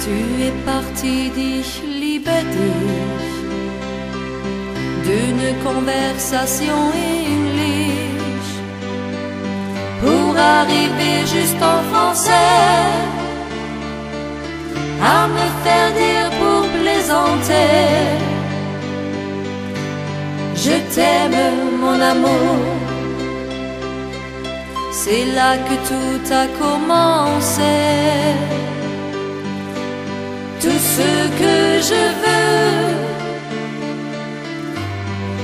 Du es parti, dich liebe dich, d'une conversation English, pour arriver juste en français, à me faire dire pour plaisanter, je t'aime mon amour. C'est là que tout a commencé. Tout ce que je veux,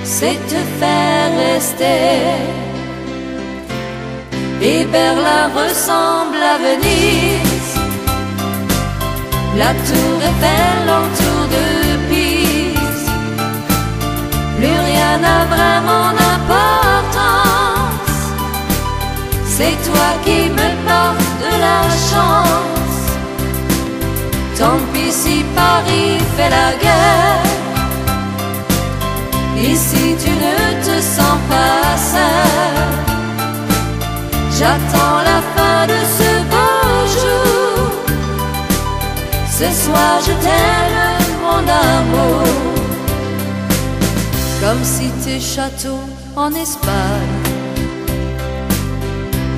c'est te faire rester. Et Berlin ressemble à Venise, la tour Eiffel l'entoure de Pise. Plus rien n'a vraiment d'importance, c'est toi qui me portes de la chance. Tant pis si Paris fait la guerre, ici tu ne te sens pas seul. J'attends la fin de ce beau jour. Ce soir je t'aime mon amour. Comme si tes châteaux en Espagne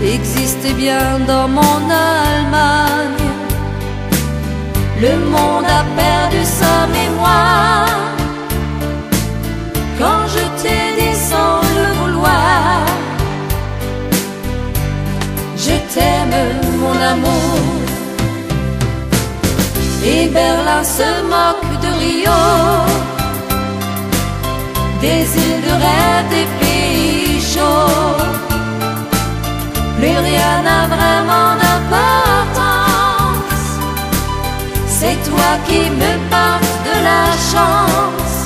existaient bien dans mon Allemagne. Le monde a perdu sa mémoire quand je t'ai dit sans le vouloir, je t'aime mon amour. Et Berlin se moque de Rio, des îles de rêve, des pays chauds. Plus rien n'a vraiment d'importance, c'est toi qui me portes de la chance.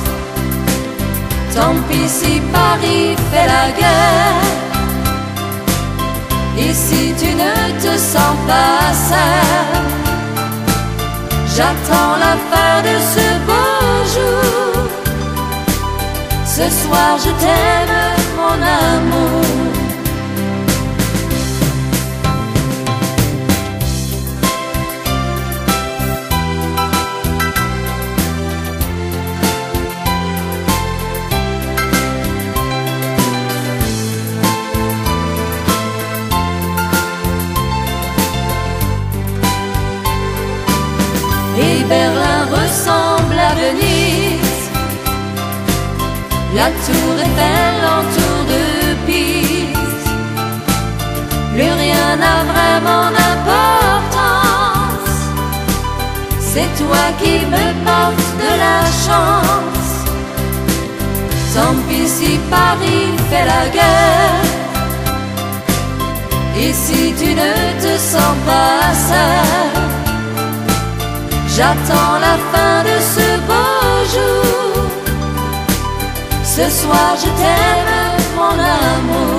Tant pis si Paris fait la guerre, ici tu ne te sens pas seul. J'attends la fin de ce beau jour. Ce soir je t'aime mon amour. Et Berlin ressemble à Venise, la tour Eiffel l'entoure de Pise. Plus rien n'a vraiment d'importance, c'est toi qui me portes de la chance. Tant pis si Paris fait la guerre, ici tu ne te sens pas seul. J'attends la fin de ce beau jour. Ce soir je t'aime mon amour.